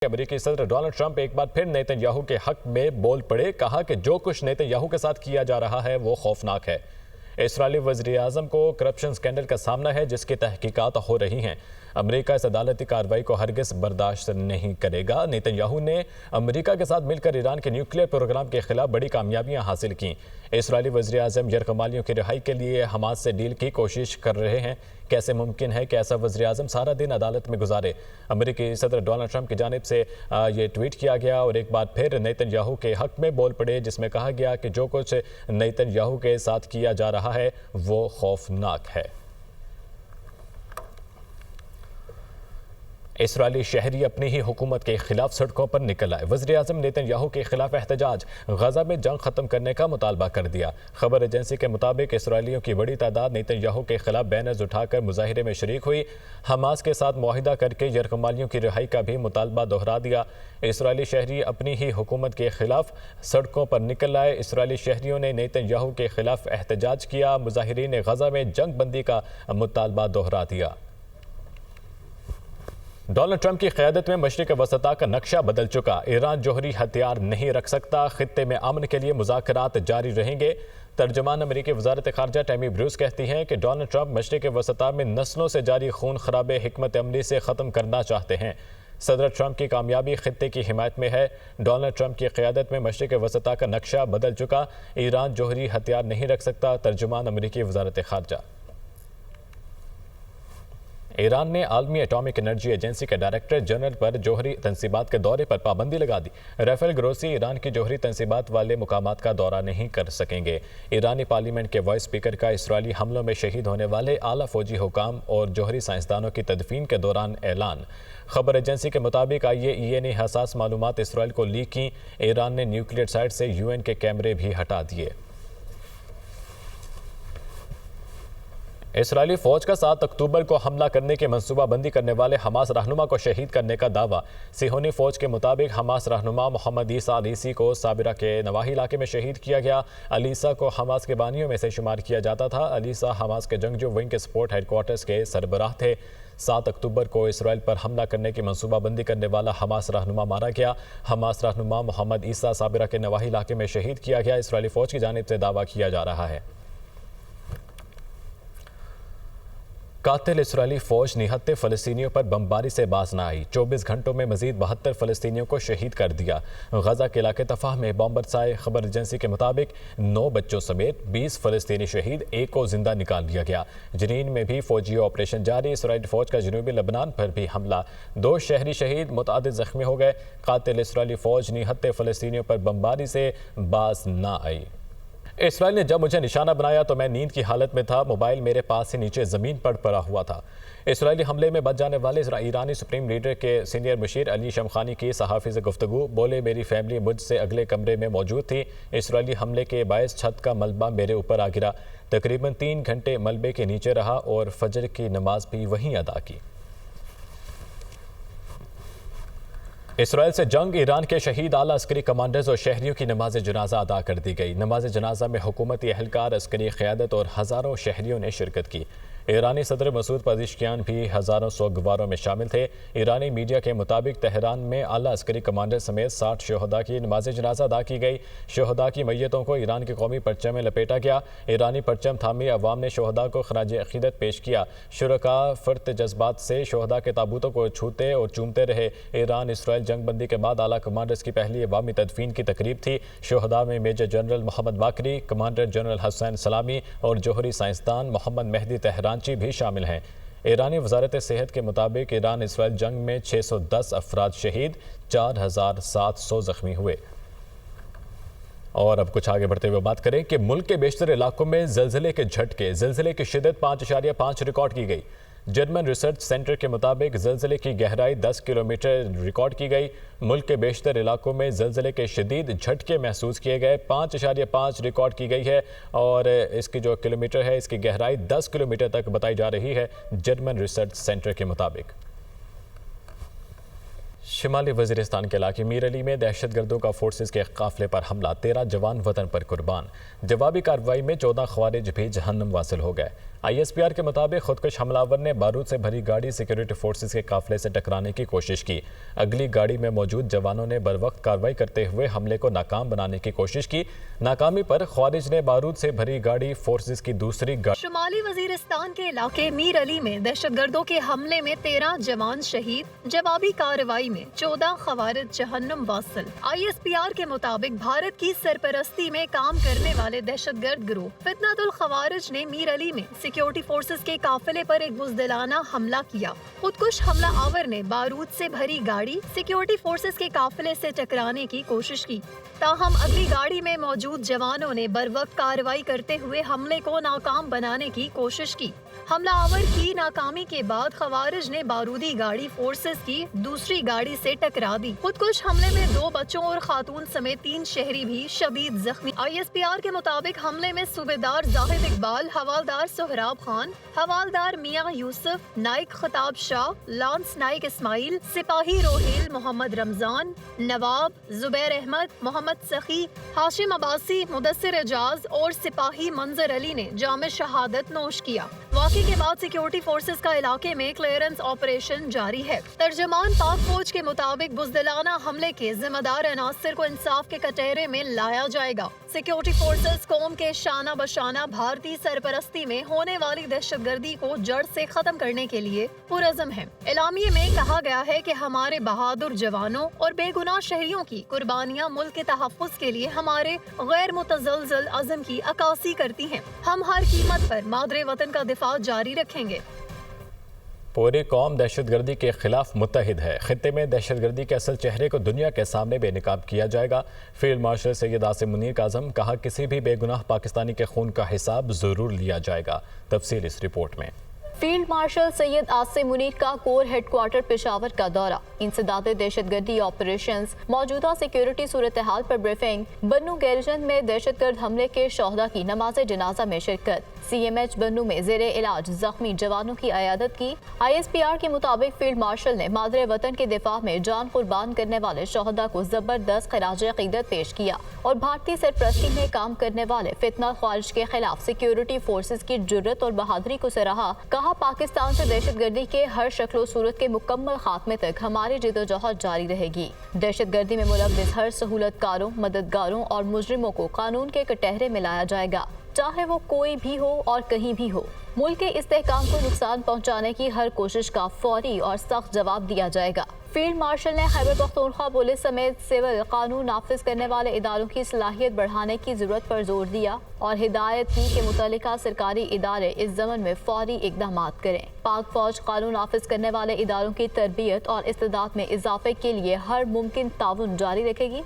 अमेरिकी सदर Donald Trump एक बार फिर नेतन्याहू के हक में बोल पड़े। कहा कि जो कुछ नेतन्याहू के साथ किया जा रहा है वो खौफनाक है। इस्राएली वज़ीर-ए-आज़म को करप्शन स्कैंडल का सामना है जिसकी तहकीकात हो रही हैं। अमेरिका इस अदालती कार्रवाई को हरगिज़ बर्दाश्त नहीं करेगा। नेतन्याहू ने अमेरिका के साथ मिलकर ईरान के न्यूक्लियर प्रोग्राम के खिलाफ बड़ी कामयाबियां हासिल की। इस्राएली वज़ीर-ए-आज़म यरगमालियों की रिहाई के लिए हमास से डील की कोशिश कर रहे हैं। कैसे मुमकिन है कि ऐसा वज़ीर-ए-आज़म सारा दिन अदालत में गुजारे। अमेरिकी सदर डोनाल्ड ट्रंप की जानिब से ये ट्वीट किया गया और एक बार फिर नेतन्याहू के हक में बोल पड़े, जिसमें कहा गया कि जो कुछ नेतन्याहू के साथ किया जा रहा है वो खौफनाक है। इस्राएली शहरी अपनी ही हुकूमत के खिलाफ सड़कों पर निकल आए। वज़ीर-ए-आज़म नेतन्याहू के खिलाफ एहतजाज, गजा में जंग खत्म करने का मुतालबा कर दिया। खबर एजेंसी के मुताबिक इसराइलियों की बड़ी तादाद नेतन्याहू के खिलाफ बैनर्स उठाकर मुजाहिरे में शरीक हुई। हमास के साथ मुआहिदा करके यरगमालियों की रिहाई का भी मुतालबा दोहरा दिया। इसराइली शहरी अपनी ही हुकूमत के खिलाफ सड़कों पर निकल आए। इसराइली शहरियों ने नेतन्याहू के खिलाफ एहतजाज किया। मुजाहिरीन ने गजा में जंग बंदी का मुतालबा दोहरा दिया। डोनाल्ड ट्रंप की क़यादत में मशरिक़ वसता का नक्शा बदल चुका। ईरान जौहरी हथियार नहीं रख सकता। खित्ते में अमन के लिए मुज़ाकरात जारी रहेंगे। तर्जुमान अमेरिकी वज़ारत ख़ारजा टैमी ब्रूस कहती हैं कि डोनाल्ड ट्रंप मशरिक़ वसता में नस्लों से जारी खून खराबे हिकमत अमली से ख़त्म करना चाहते हैं। सदर ट्रंप की कामयाबी खित्ते की हिमायत में है। डोनाल्ड ट्रंप की क़यादत में मशरिक़ वसता का नक्शा बदल चुका। ईरान जौहरी हथियार नहीं रख सकता। तर्जुमान अमेरिकी वज़ारत ख़ारजा। ईरान ने आलमी एटॉमिक एनर्जी एजेंसी के डायरेक्टर जनरल पर जौहरी तंसीबात के दौरे पर पाबंदी लगा दी। राफेल ग्रोसी ईरान की जौहरी तंसीबात वाले मुकामात का दौरा नहीं कर सकेंगे। ईरानी पार्लियामेंट के वाइस स्पीकर का इसराइली हमलों में शहीद होने वाले आला फौजी हुकाम और जौहरी साइंसदानों की तदफीन के दौरान ऐलान। खबर एजेंसी के मुताबिक IAEA ने हसास मालूमात इसराइल को लीक की। ईरान ने न्यूक्लियर साइट से UN के कैमरे भी हटा दिए। इसराइली फौज का 7 अक्टूबर को हमला करने की मनसूबाबंदी करने वाले हमास रहनुमा को शहीद करने का दावा। सिहोनी फौज के मुताबिक हमास रहनुमा मोहम्मद ईसा अलीसी को साबिरा के नवाही इलाके में शहीद किया गया। अलीसा को हमास के बानियों में से शुमार किया जाता था। अलीसा हमास के जंगजू विंग के सपोर्ट हेडक्वार्टर्स के सरबराह थे। 7 अक्टूबर को इसराइल पर हमला करने की मनसूबाबंदी करने वाला हमास रहनुमा मारा गया। हमास रहनुमा मोहम्मद ईसा साबिरा के नवाही इलाके में शहीद किया गया। इसराइली फौज की जानिब से दावा किया जा रहा है। कातिल इसराइली फौज निहत्ते फ़लस्तीनियों पर बमबारी से बाज न आई। 24 घंटों में मजीद 72 फ़लस्तीनियों को शहीद कर दिया। गजा के इलाके तफाह में बम बरसाए। खबर एजेंसी के मुताबिक 9 बच्चों समेत 20 फ़लस्तीनी शहीद, 1 को जिंदा निकाल लिया गया। जनीन में भी फौजी ऑपरेशन जारी। इसराइली फौज का जनूबी लबनान पर भी हमला। 2 शहरी शहीद, मुतादिद जख्मी हो गए। कातिल इसराइली फौज निहत्ते फ़लस्तीनियों पर बमबारी से बाज न आई। इसराइल ने जब मुझे निशाना बनाया तो मैं नींद की हालत में था। मोबाइल मेरे पास से नीचे ज़मीन पर पड़ा हुआ था। इसराइली हमले में बच जाने वाले ईरानी सुप्रीम लीडर के सीनियर मुशीर अली शमखानी की सहाफ़ी से गुफ्तगू। बोले, मेरी फैमिली मुझसे अगले कमरे में मौजूद थी। इसराइली हमले के बायस छत का मलबा मेरे ऊपर आ गिरा। तकरीबन 3 घंटे मलबे के नीचे रहा और फजर की नमाज भी वहीं अदा की। इसराइल से जंग, ईरान के शहीद आला अस्करी कमांडर्स और शहरियों की नमाज जनाजा अदा कर दी गई। नमाज जनाजा में हुकूमती एहलकार, अस्करी क़यादत और हज़ारों शहरियों ने शिरकत की। ईरानी सदर मसूद पज़ेश्कियान भी हज़ारों सोगवारों में शामिल थे। ईरानी मीडिया के मुताबिक तेहरान में आला अस्करी कमांडर समेत 60 शहदा की नमाज जनाजा अदा की गई। शहदा की मैयतों को ईरान के कौमी परचम में लपेटा गया। ईरानी परचम थामी अवाम ने शहदा को खराज अक़ीदत पेश किया। शुरका फ़र्त जज्बात से शहदा के ताबूतों को छूते और चूमते रहे। ईरान इसराइल जंग बंदी के बाद आला कमांडर्स की पहली अवामी तदफीन की तकरीब थी। शहदा में मेजर जनरल मोहम्मद बाकरी, कमांडर जनरल हसैन सलामी और जौहरी साइंसदान मोहम्मद मेहदी तेहरानची भी शामिल हैं। ईरानी वजारत सेहत के मुताबिक ईरान इसराइल जंग में 610 अफराद शहीद, 4700 जख्मी हुए। और अब कुछ आगे बढ़ते हुए बात करें कि मुल्क के बेशतर इलाकों में ज़लज़ले के झटके, ज़लज़ले की शिद्दत 5.5 रिकॉर्ड की गई। जर्मन रिसर्च सेंटर के मुताबिक ज़लज़ले की गहराई 10 किलोमीटर रिकॉर्ड की गई। मुल्क के बेशतर इलाकों में ज़लज़ले के शदीद झटके महसूस किए गए। 5.5 रिकॉर्ड की गई है और इसकी जो किलोमीटर है, इसकी गहराई 10 किलोमीटर तक बताई जा रही है जर्मन रिसर्च सेंटर के मुताबिक। शिमाली वज़ीरिस्तान के इलाके मीर अली में दहशतगर्दों का फोर्सेस के काफिले पर हमला, 13 जवान वतन पर कुर्बान। जवाबी कार्रवाई में 14 ख्वारिज भी जहन्नम वासिल हो गए। ISPR के मुताबिक खुदकुश हमलावर ने बारूद से भरी गाड़ी सिक्योरिटी फोर्सेस के काफिले से टकराने की कोशिश की। अगली गाड़ी में मौजूद जवानों ने बरवक्त कार्रवाई करते हुए हमले को नाकाम बनाने की कोशिश की। नाकामी पर ख्वारिज ने बारूद से भरी गाड़ी फोर्सेस की दूसरी गाड़ी। शुमाली वजीरिस्तान के इलाके मीर अली में दहशतगर्दों के हमले में 13 जवान शहीद। जवाबी कार्रवाई में 14 खवारिज जहन्नुम वासिल। ISPR के मुताबिक भारत की सरपरस्ती में काम करने वाले दहशतगर्द गिरोह फितनतुल खवारिज ने मीर अली में सिक्योरिटी फोर्सेस के काफिले पर एक बुज़दिलाना हमला किया। खुदकुश हमला आवर ने बारूद से भरी गाड़ी सिक्योरिटी फोर्सेस के काफिले से टकराने की कोशिश की। ताहम अगली गाड़ी में मौजूद जवानों ने बरवक्त कार्रवाई करते हुए हमले को नाकाम बनाने की कोशिश की। हमला आवर की नाकामी के बाद खवारिज ने बारूदी गाड़ी फोर्सेस की दूसरी गाड़ी से टकरा दी। खुदकुश हमले में 2 बच्चों और खातून समेत 3 शहरी भी शदीद जख्मी। ISPR के मुताबिक हमले में सूबेदार जाहिद इकबाल, हवालदार सोहराब खान, हवालदार मियां यूसुफ, नाइक खताब शाह, लांस नाइक इस्माइल, सिपाही रोहेल मोहम्मद रमजान, नवाब, जुबैर अहमद, मोहम्मद सखी, हाशिम अब्बासी, मुदस्सिर एजाज और सिपाही मंजर अली ने जाम शहादत नोश किया। वाक़े के बाद सिक्योरिटी फोर्सेस का इलाके में क्लियरेंस ऑपरेशन जारी है। तर्जमान पाक फौज के मुताबिक बुज़दिलाना हमले के जिम्मेदार अनासर को इंसाफ के कटहरे में लाया जाएगा। सिक्योरिटी फोर्सेस कौम के शाना बशाना भारतीय सरपरस्ती में होने वाली दहशतगर्दी को जड़ से खत्म करने के लिए पुरज़म है। एलामिये में कहा गया है कि हमारे बहादुर जवानों और बेगुनाह शहरियों की कुर्बानियाँ मुल्क के तहफ़्फ़ुज़ के लिए हमारे गैर मुतज़लज़ल अज़्म की अक्कासी करती हैं। हम हर कीमत पर मादरे वतन का दिफा जारी रखेंगे। पूरी कौम दहशतगर्दी के खिलाफ मुत्तहिद है। खित्ते में दहशतगर्दी के असल चेहरे को दुनिया के सामने बेनकाब किया जाएगा। फील्ड मार्शल सैयद आसिम मुनीर का आज़म कहा, किसी भी बेगुनाह पाकिस्तानी के खून का हिसाब ज़रूर लिया जाएगा। तफसील इस रिपोर्ट में। फील्ड मार्शल सैयद आसिम मुनीर का कोर हेडक्वार्टर पेशावर का दौरा, इंसदादे दहशतगर्दी ऑपरेशंस, मौजूदा सिक्योरिटी सूरत हाल पर ब्रीफिंग, बन्नू गैरिजन में दहशतगर्द हमले के शोहदा की नमाज जनाजा में शिरकत, CMH बन्नू में ज़ेरे इलाज जख्मी जवानों की अयादत की। ISPR के मुताबिक फील्ड मार्शल ने मादरे वतन के दिफा में जान कुर्बान करने वाले शोहदा को जबरदस्त खराज अकीदत पेश किया और भारतीय सरपरस्ती में काम करने वाले फितना ख्वारिज के खिलाफ सिक्योरिटी फोर्सेज की जुर्रत और बहादुरी को सराहा। कहा, पाकिस्तान से दहशतगर्दी के हर शक्ल सूरत के मुकम्मल खात्मे तक हमारी जिदोजहद जारी रहेगी। दहशतगर्दी में मुलव्विस हर सहूलतकारों, मददगारों और मुजरिमों को कानून के कटहरे में लाया जाएगा, चाहे वो कोई भी हो और कहीं भी हो। मुल्क के इस्तेहकाम को नुकसान पहुंचाने की हर कोशिश का फौरी और सख्त जवाब दिया जाएगा। फील्ड मार्शल ने खैबर पख्तूनख्वा पुलिस समेत सिविल कानून नाफिज करने वाले इदारों की सलाहियत बढ़ाने की जरूरत पर जोर दिया और हिदायत की कि मुतल्लिका सरकारी इदारे इस ज़मन में फौरी इक़दाम करें। पाक फौज कानून नाफिज करने वाले इदारों की तरबियत और इस्तेदाद में इजाफे के लिए हर मुमकिन ताउन जारी रखेगी